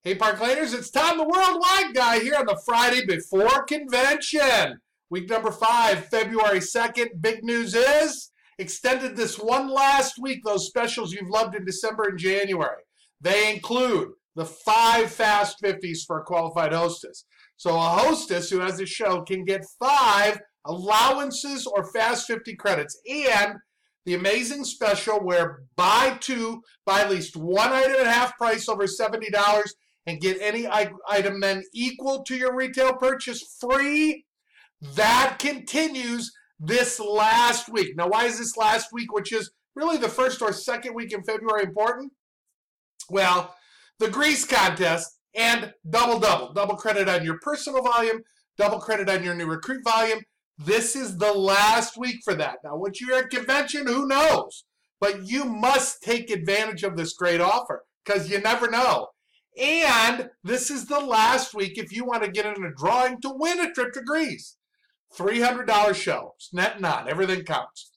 Hey, Park Laners, it's Tom the Worldwide Guy here on the Friday before convention. Week number 5, February 2nd. Big news is extended this one last week, those specials you've loved in December and January. They include the 5 Fast 50s for a qualified hostess. So a hostess who has a show can get 5 allowances or Fast 50 credits, and the amazing special where buy at least one item at half price over $70 and get any item then equal to your retail purchase free. That continues this last week. Now, why is this last week, which is really the first or second week in February, important? Well, the grease contest and double credit on your personal volume, double credit on your new recruit volume. This is the last week for that. Now, once you're at convention, who knows? But you must take advantage of this great offer because you never know. And this is the last week if you want to get in a drawing to win a trip to Greece. $300 show. It's net and on. Everything counts.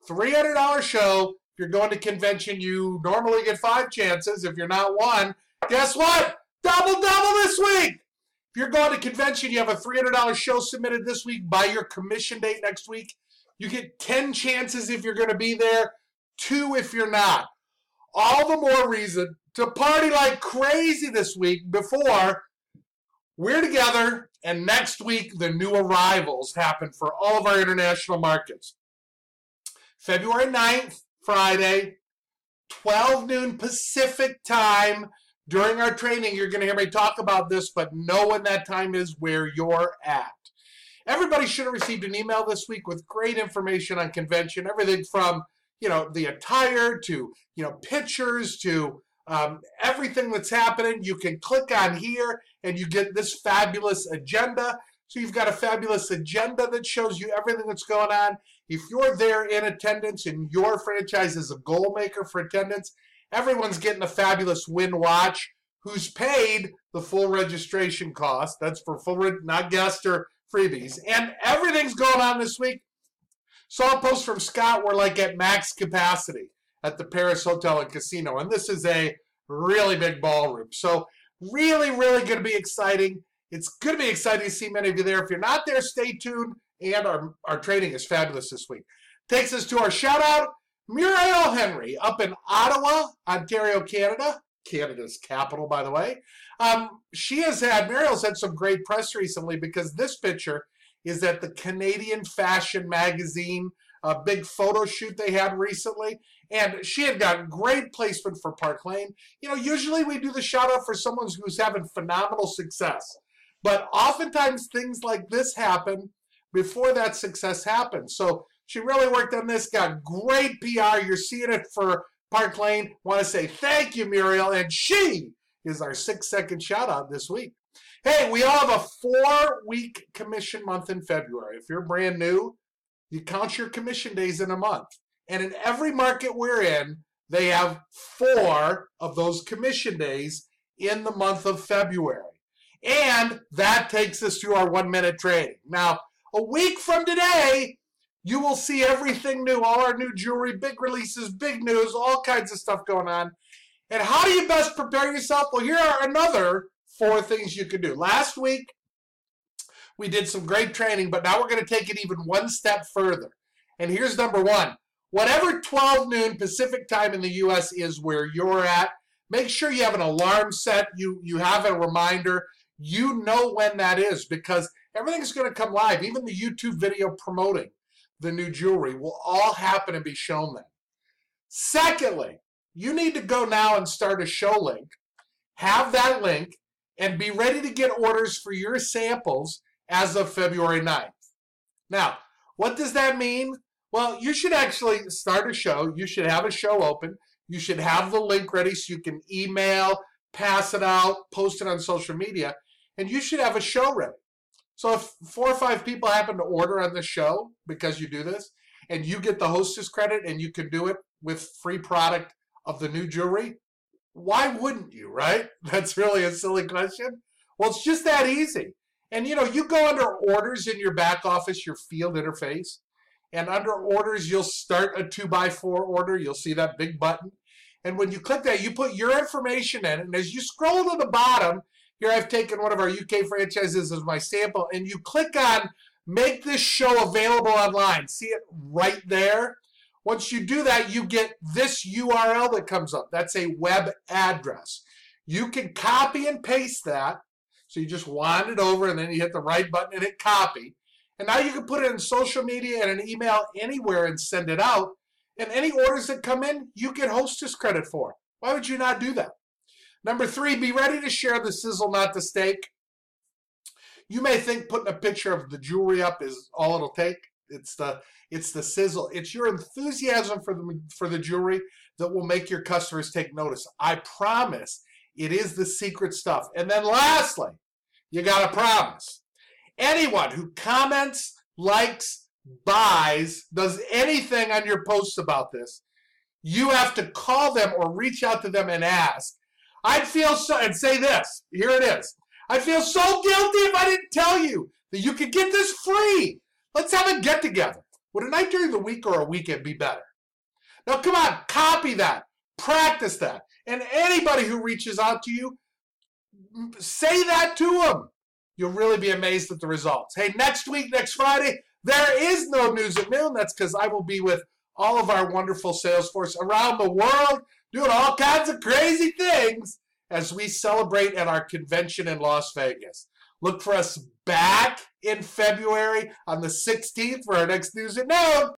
$300 show. If you're going to convention, you normally get 5 chances. If you're not one, guess what? Double this week. If you're going to convention, you have a $300 show submitted this week by your commission date next week. You get 10 chances if you're going to be there, 2 if you're not. All the more reason to party like crazy this week before we're together, and next week the new arrivals happen for all of our international markets. February 9th, Friday, 12 noon Pacific time. During our training, you're going to hear me talk about this, but know when that time is where you're at. Everybody should have received an email this week with great information on convention, everything from the attire to pictures to everything that's happening. You can click on here and you get this fabulous agenda. So you've got a fabulous agenda that shows you everything that's going on. If you're there in attendance and your franchise is a goal maker for attendance, everyone's getting a fabulous win watch who's paid the full registration cost. That's for full, not guest or freebies. And everything's going on this week. Saw a post from Scott. We're like at max capacity at the Paris Hotel and Casino. And this is a really big ballroom. So really going to be exciting. It's going to be exciting to see many of you there. If you're not there, stay tuned. And our training is fabulous this week. Takes us to our shout out. Muriel Henry up in Ottawa, Ontario, Canada. Canada's capital, by the way. Muriel's had some great press recently because this picture is at the Canadian Fashion Magazine, a big photo shoot they had recently. And she had got great placement for Park Lane. Usually we do the shout out for someone who's having phenomenal success. But oftentimes things like this happen before that success happens. So she really worked on this, got great PR. You're seeing it for Park Lane. Want to say thank you, Muriel. And she is our 6-second shout out this week. Hey, we all have a 4-week commission month in February. If you're brand new, you count your commission days in a month. And in every market we're in, they have 4 of those commission days in the month of February. And that takes us to our 1-minute training. Now, a week from today, you will see everything new, all our new jewelry, big releases, big news, all kinds of stuff going on. And how do you best prepare yourself? Well, here are another 4 things you can do. Last week, we did some great training, but now we're going to take it even one step further. And here's number 1. Whatever 12 noon Pacific time in the U.S. is where you're at, make sure you have an alarm set. You have a reminder. You know when that is because everything's going to come live. Even the YouTube video promoting the new jewelry will all happen and be shown then. Secondly, you need to go now and start a show link. Have that link and be ready to get orders for your samples as of February 9th. Now, what does that mean? Well, you should actually start a show. You should have a show open. You should have the link ready so you can email, pass it out, post it on social media, and you should have a show ready. So if 4 or 5 people happen to order on the show because you do this, and you get the hostess credit and you can do it with free product of the new jewelry, why wouldn't you, right? That's really a silly question. Well, it's just that easy. And you go under orders in your back office, your field interface, and under orders, you'll start a 2x4 order. You'll see that big button. And when you click that, you put your information in. And as you scroll to the bottom, here I've taken one of our UK franchises as my sample, and you click on make this show available online. See it right there? Once you do that, you get this URL that comes up. That's a web address. You can copy and paste that. So you just wand it over, and then you hit the right button and hit copy. And now you can put it in social media and an email anywhere and send it out. And any orders that come in, you get hostess credit for. Why would you not do that? Number 3, be ready to share the sizzle, not the steak. You may think putting a picture of the jewelry up is all it'll take. It's the sizzle. It's your enthusiasm for the jewelry that will make your customers take notice. I promise it is the secret stuff. And then lastly, you got to promise. Anyone who comments, likes, buys, does anything on your posts about this, you have to call them or reach out to them and ask. I'd feel so, and say this, here it is. I feel so guilty if I didn't tell you that you could get this free. Let's have a get together. Would a night during the week or a weekend be better? Now come on, copy that, practice that. And anybody who reaches out to you, say that to them. You'll really be amazed at the results. Hey, next week, next Friday, there is no news at noon. That's because I will be with all of our wonderful sales force around the world doing all kinds of crazy things as we celebrate at our convention in Las Vegas. Look for us back in February on the 16th for our next news at noon.